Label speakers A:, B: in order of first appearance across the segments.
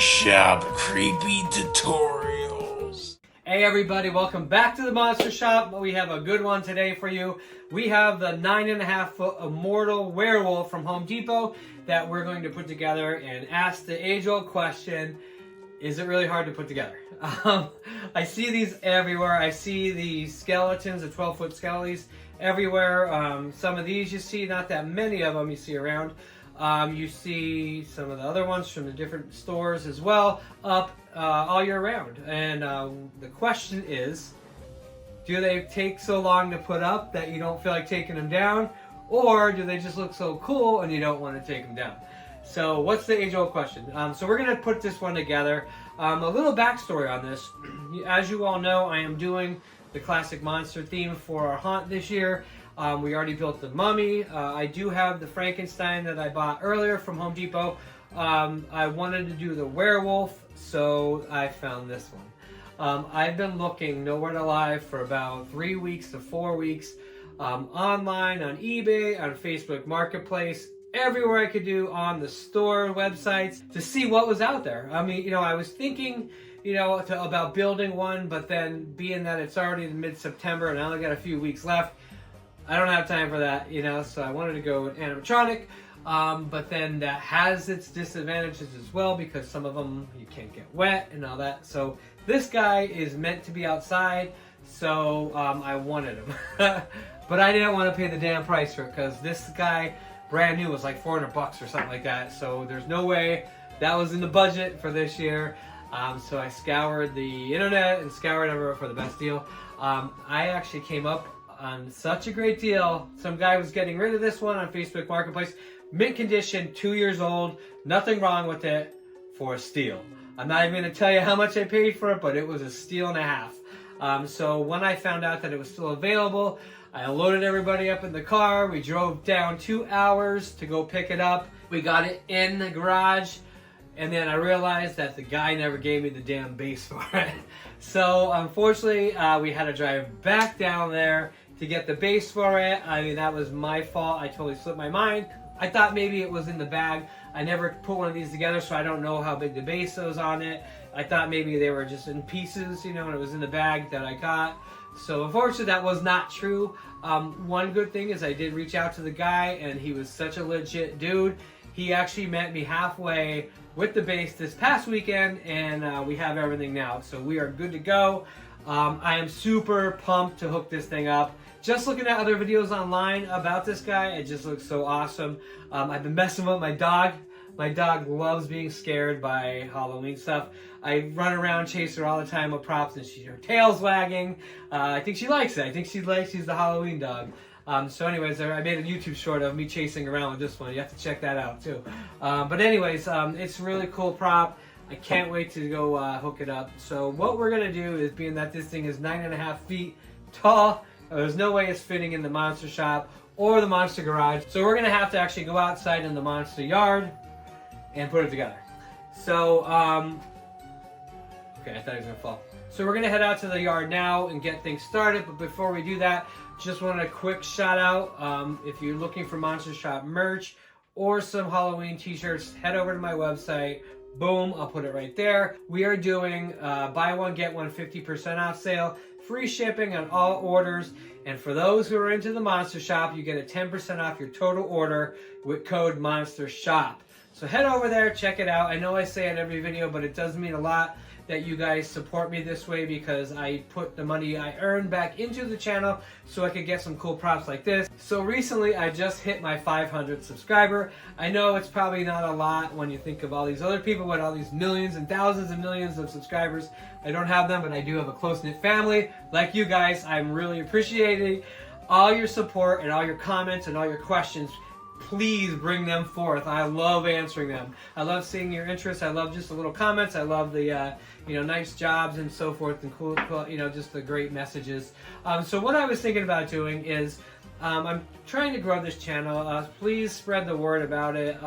A: Shop creepy tutorials.
B: Hey everybody, welcome back to the Monster Shop. We have a good one today for you. We have the 9.5 foot Immortal Werewolf from Home Depot that we're going to put together and ask the age-old question, is it really hard to put together? I see these everywhere. I see the skeletons, the 12-foot skellies everywhere. Some of these you see, not that many of them you see around. You see some of the other ones from the different stores as well up all year round. And the question is, do they take so long to put up that you don't feel like taking them down? Or do they just look so cool and you don't want to take them down? So what's the age-old question? So we're going to put this one together. A little backstory on this. As you all know, I am doing the classic monster theme for our haunt this year. We already built the mummy. I do have the Frankenstein that I bought earlier from Home Depot. I wanted to do the werewolf, so I found this one. I've been looking nowhere to lie for about 3 weeks to 4 weeks, online, on eBay, on Facebook Marketplace, everywhere I could do on the store websites to see what was out there. I mean, I was thinking, about building one, but then being that it's already mid-September and I only got a few weeks left, I don't have time for that, so I wanted to go with animatronic, but then that has its disadvantages as well because some of them you can't get wet and all that. So this guy is meant to be outside, so I wanted him. But I didn't want to pay the damn price for it because this guy, brand new, was like $400 or something like that. So there's no way that was in the budget for this year. So I scoured the internet and scoured everywhere for the best deal. I actually came up on such a great deal. Some guy was getting rid of this one on Facebook Marketplace. Mint condition, 2 years old, nothing wrong with it, for a steal. I'm not even going to tell you how much I paid for it, but it was a steal and a half. So when I found out that it was still available, I loaded everybody up in the car. We drove down 2 hours to go pick it up. We got it in the garage. And then I realized that the guy never gave me the damn base for it. So unfortunately, we had to drive back down there to get the base for it. I mean, that was my fault. I totally slipped my mind. I thought maybe it was in the bag. I never put one of these together, so I don't know how big the base was on it. I thought maybe they were just in pieces, and it was in the bag that I got. So unfortunately, that was not true. One good thing is I did reach out to the guy, and he was such a legit dude. He actually met me halfway with the base this past weekend, and we have everything now. So we are good to go. I am super pumped to hook this thing up. Just looking at other videos online about this guy, it just looks so awesome. I've been messing with my dog. My dog loves being scared by Halloween stuff. I run around, chase her all the time with props, and her tail's wagging. I think she likes it. I think she's the Halloween dog. So anyways, I made a YouTube short of me chasing around with this one. You have to check that out too. But anyways, it's a really cool prop. I can't wait to go hook it up. So what we're going to do is, being that this thing is 9.5 feet tall, there's no way it's fitting in the monster shop or the monster garage. So we're going to have to actually go outside in the monster yard and put it together. So, okay, I thought he was going to fall. So we're going to head out to the yard now and get things started. But before we do that, just want a quick shout out. If you're looking for Monster Shop merch or some Halloween t-shirts, head over to my website. Boom, I'll put it right there. We are doing buy one, get one 50% off sale. Free shipping on all orders. And for those who are into the Monster Shop, you get a 10% off your total order with code MONSTERSHOP. So head over there, check it out. I know I say it every video, but it does mean a lot that you guys support me this way because I put the money I earn back into the channel so I could get some cool props like this. So recently I just hit my 500 subscriber. I know it's probably not a lot when you think of all these other people with all these millions and thousands of millions of subscribers. I don't have them, but I do have a close-knit family like you guys. I'm really appreciating all your support and all your comments and all your questions. Please bring them forth. I love answering them. I love seeing your interest. I love just the little comments. I love the nice jobs and so forth, and cool just the great messages. So what I was thinking about doing is I'm trying to grow this channel. Please spread the word about it.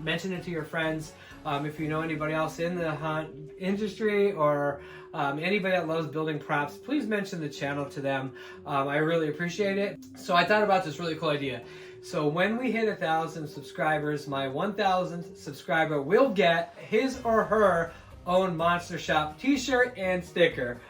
B: Mention it to your friends. If you know anybody else in the haunt industry or anybody that loves building props, please mention the channel to them. I really appreciate it. So I thought about this really cool idea. So when we hit 1,000 subscribers, my 1,000th subscriber will get his or her own Monster Shop t-shirt and sticker,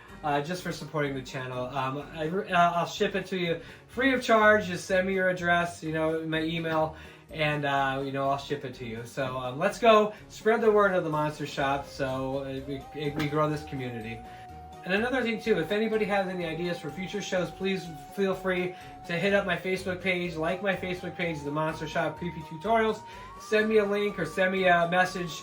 B: just for supporting the channel. I'll ship it to you free of charge. Just send me your address, my email, and I'll ship it to you. So let's go spread the word of the Monster Shop so we grow this community. And another thing too, if anybody has any ideas for future shows, please feel free to hit up my Facebook page, like my Facebook page, The Monster Shop Creepy Tutorials. Send me a link or send me a message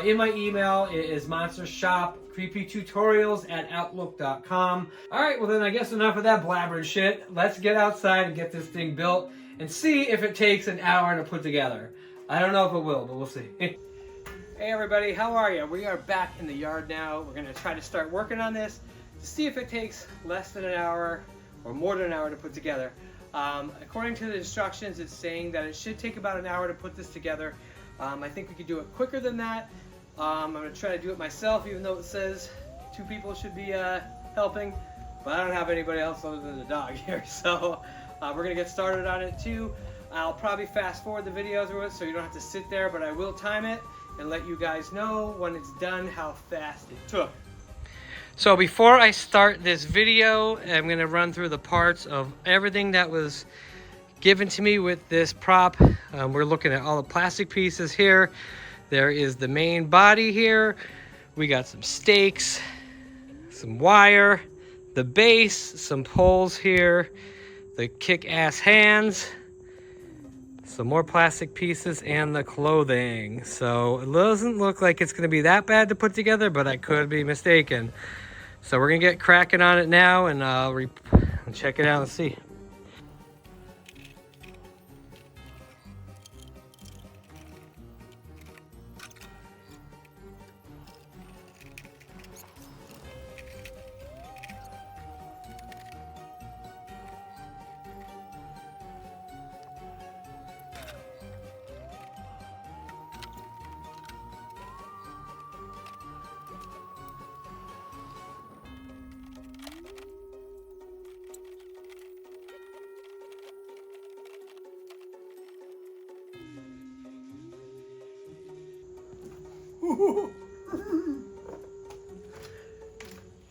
B: in my email. It is monstershopcreepytutorials@outlook.com. All right, well then I guess enough of that blabbering shit. Let's get outside and get this thing built and see if it takes an hour to put together. I don't know if it will, but we'll see. Hey everybody, how are you? We are back in the yard now. We're gonna try to start working on this to see if it takes less than an hour or more than an hour to put together. According to the instructions, it's saying that it should take about an hour to put this together. I think we could do it quicker than that. I'm gonna try to do it myself, even though it says 2 people should be helping, but I don't have anybody else other than the dog here, so we're gonna get started on it too. I'll probably fast forward the videos so you don't have to sit there, but I will time it and let you guys know when it's done how fast it took. So before I start this video, I'm going to run through the parts of everything that was given to me with this prop. We're looking at all the plastic pieces here. There is the main body here. We got some stakes, some wire, the base, some poles here, the kick-ass hands, some more plastic pieces, and the clothing. So it doesn't look like it's going to be that bad to put together, but I could be mistaken. So we're going to get cracking on it now and check it out and see.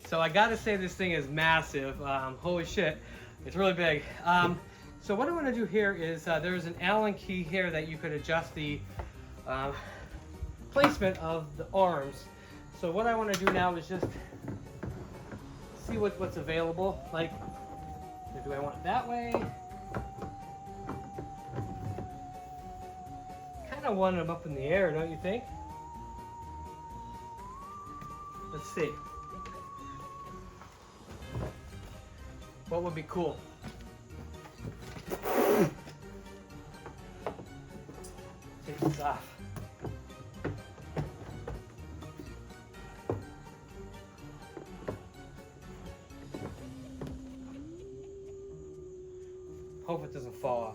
B: So I gotta say this thing is massive. Holy shit, it's really big. So what I want to do here is there's an Allen key here that you could adjust the placement of the arms. So what I want to do now is just see what's available. Like, do I want it that way? Kind of want them up in the air, don't you think? Let's see. What would be cool? Take this off. Hope it doesn't fall off.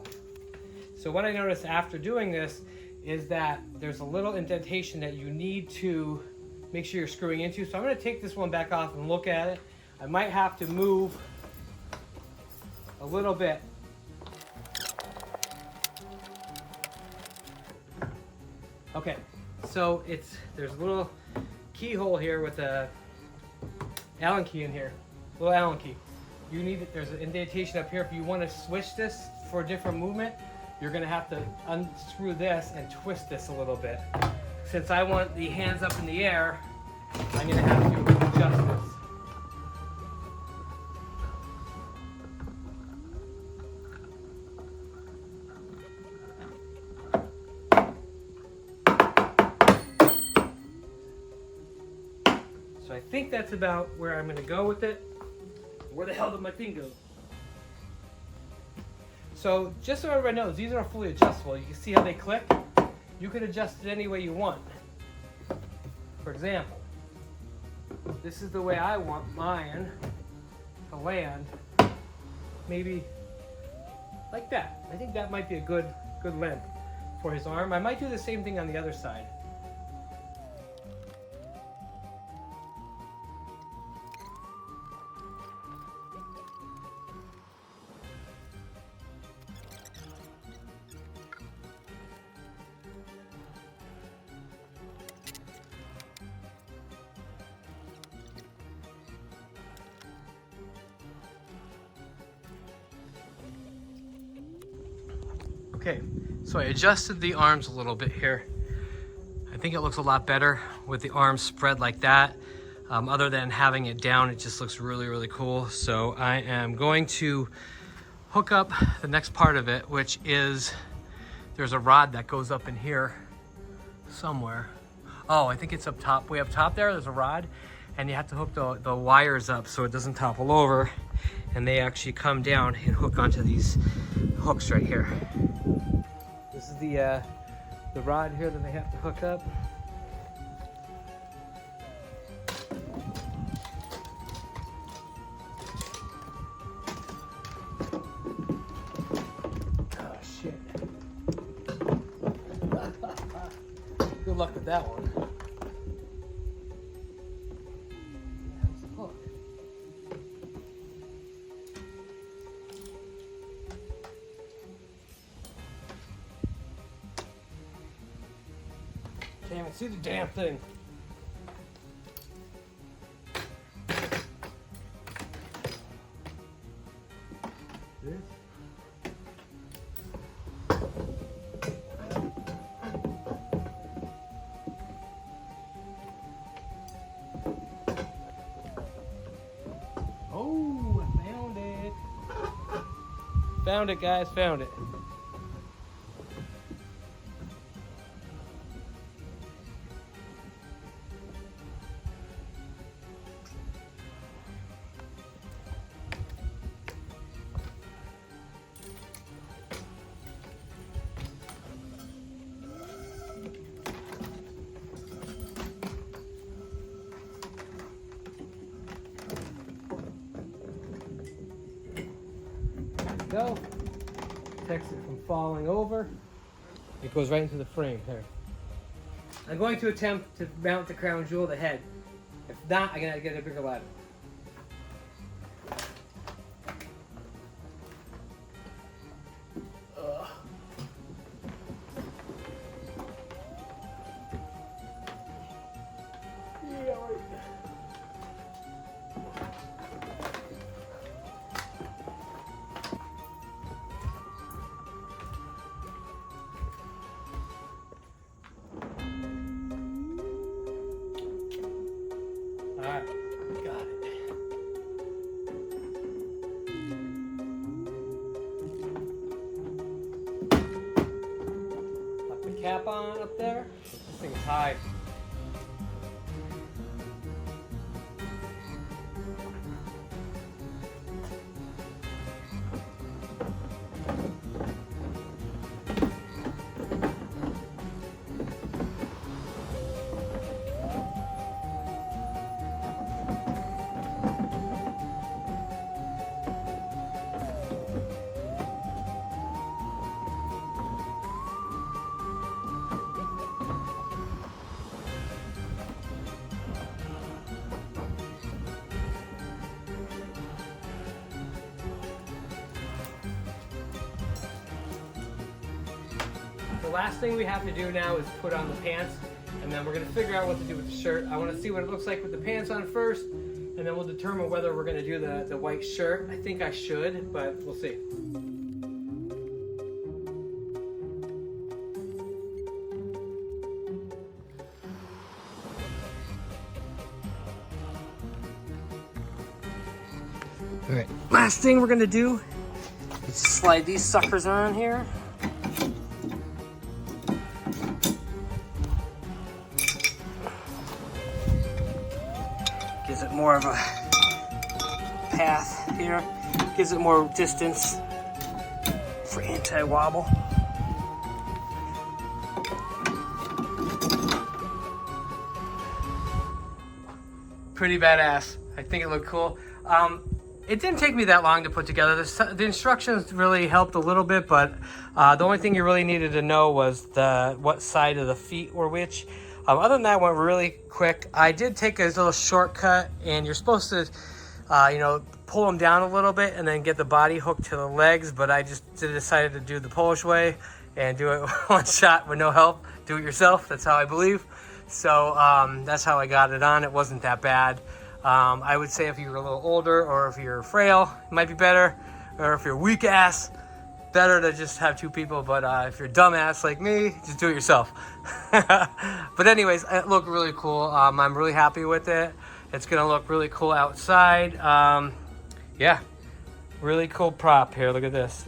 B: So what I noticed after doing this is that there's a little indentation that you need to make sure you're screwing into. So I'm going to take this one back off and look at it. I might have to move a little bit. Okay, so there's a little keyhole here with a Allen key in here, little Allen key. You need it. There's an indentation up here. If you want to switch this for a different movement, you're going to have to unscrew this and twist this a little bit. Since I want the hands up in the air, I'm going to have to adjust this. So I think that's about where I'm going to go with it. Where the hell did my thing go? So just so everybody knows, these are fully adjustable. You can see how they click. You can adjust it any way you want. For example, this is the way I want mine to land. Maybe like that. I think that might be a good length for his arm. I might do the same thing on the other side. Okay, so I adjusted the arms a little bit here. I think it looks a lot better with the arms spread like that. Other than having it down, it just looks really, really cool. So I am going to hook up the next part of it, which is, there's a rod that goes up in here somewhere. Oh, I think it's up top. Way up top there's a rod, and you have to hook the wires up so it doesn't topple over. And they actually come down and hook onto these hooks right here. This is the rod here that they have to hook up. Oh shit. Good luck with that one. That's the hook. Can't even see the damn thing. This? Oh, I found it. Found it, guys, found it. Go. Protects it from falling over. It goes right into the frame here. I'm going to attempt to mount the crown jewel, the head. If not, I'm gonna get a bigger ladder. Yeah, right. Alright, got it. Put the cap on up there. This thing is high. The last thing we have to do now is put on the pants, and then we're going to figure out what to do with the shirt. I want to see what it looks like with the pants on first, and then we'll determine whether we're going to do the white shirt. I think I should, but we'll see. All right, last thing we're going to do is slide these suckers on here. Gives it more of a path here. Gives it more distance for anti-wobble. Pretty badass. I think it looked cool. It didn't take me that long to put together. The instructions really helped a little bit, but the only thing you really needed to know was what side of the feet were which. Other than that, it went really quick. I did take a little shortcut, and you're supposed to, pull them down a little bit and then get the body hooked to the legs, but I just decided to do the Polish way and do it one shot with no help. Do it yourself. That's how I believe. So that's how I got it on. It wasn't that bad. I would say if you're a little older or if you're frail, it might be better. Or if you're weak ass, better to just have 2 people, but if you're a dumbass like me, just do it yourself. But anyways, it looked really cool. I'm really happy with it. It's gonna look really cool outside. Yeah, really cool prop here. Look at this.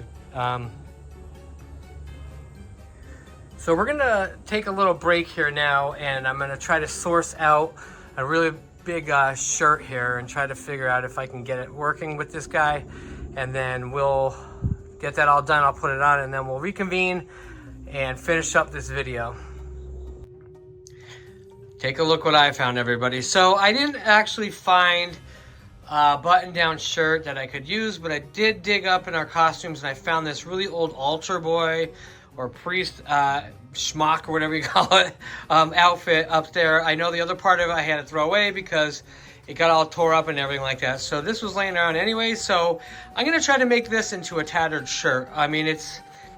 B: So we're gonna take a little break here now, and I'm gonna try to source out a really big shirt here and try to figure out if I can get it working with this guy, and then we'll get that all done. I'll put it on, and then we'll reconvene and finish up this video. Take a look what I found, everybody. So I didn't actually find a button-down shirt that I could use, but I did dig up in our costumes, and I found this really old altar boy or priest schmuck or whatever you call it outfit up there. I know the other part of it I had to throw away because it got all tore up and everything like that. So this was laying around anyway. So I'm gonna try to make this into a tattered shirt. I mean,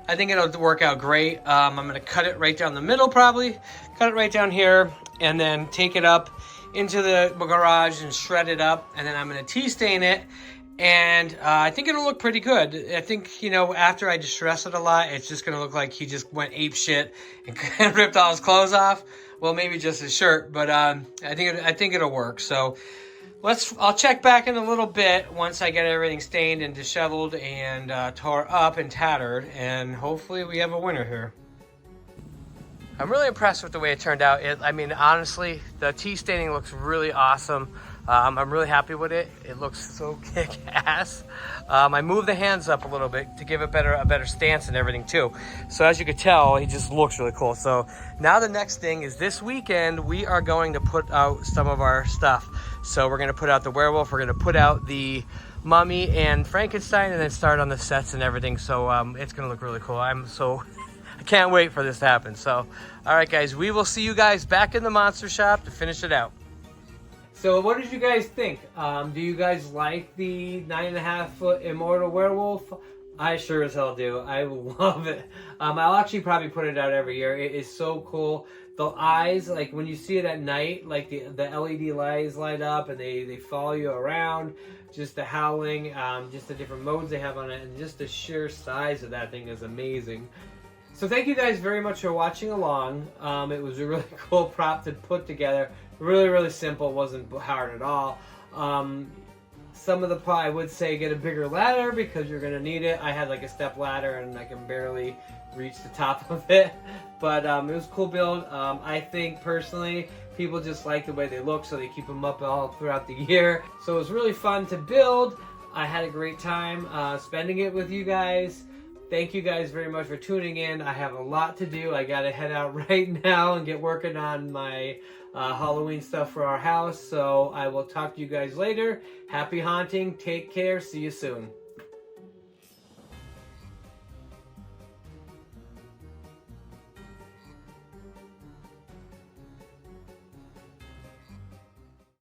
B: I think it'll work out great. I'm gonna cut it right down the middle, probably cut it right down here, and then take it up into the garage and shred it up, and then I'm gonna tea stain it. And I think it'll look pretty good. I think, you know, after I distress it a lot, it's just going to look like he just went ape shit and ripped all his clothes off. Well, maybe just his shirt, but I think it'll work. So I'll check back in a little bit once I get everything stained and disheveled and tore up and tattered, and hopefully we have a winner here. I'm really impressed with the way it turned out. I mean, honestly, the tea staining looks really awesome. I'm really happy with it. It looks so kick-ass. I moved the hands up a little bit to give it a better stance and everything too. So as you could tell, he just looks really cool. So now the next thing is this weekend, we are going to put out some of our stuff. So we're gonna put out the werewolf, we're gonna put out the mummy and Frankenstein, and then start on the sets and everything. So it's gonna look really cool. I can't wait for this to happen. So, all right guys, we will see you guys back in the monster shop to finish it out. So what did you guys think? Do you guys like the 9.5-foot Immortal Werewolf? I sure as hell do. I love it. I'll actually probably put it out every year. It is so cool. The eyes, like when you see it at night, like the LED lights light up and they follow you around. Just the howling, just the different modes they have on it, and just the sheer size of that thing is amazing. So thank you guys very much for watching along. It was a really cool prop to put together. Really, really simple. Wasn't hard at all. Some of the I would say get a bigger ladder because you're gonna need it. I had like a step ladder and I can barely reach the top of it. But it was a cool build. I think personally, people just like the way they look, so they keep them up all throughout the year. So it was really fun to build. I had a great time spending it with you guys. Thank you guys very much for tuning in. I have a lot to do. I gotta head out right now and get working on my Halloween stuff for our house. So I will talk to you guys later. Happy haunting. Take care. See you soon.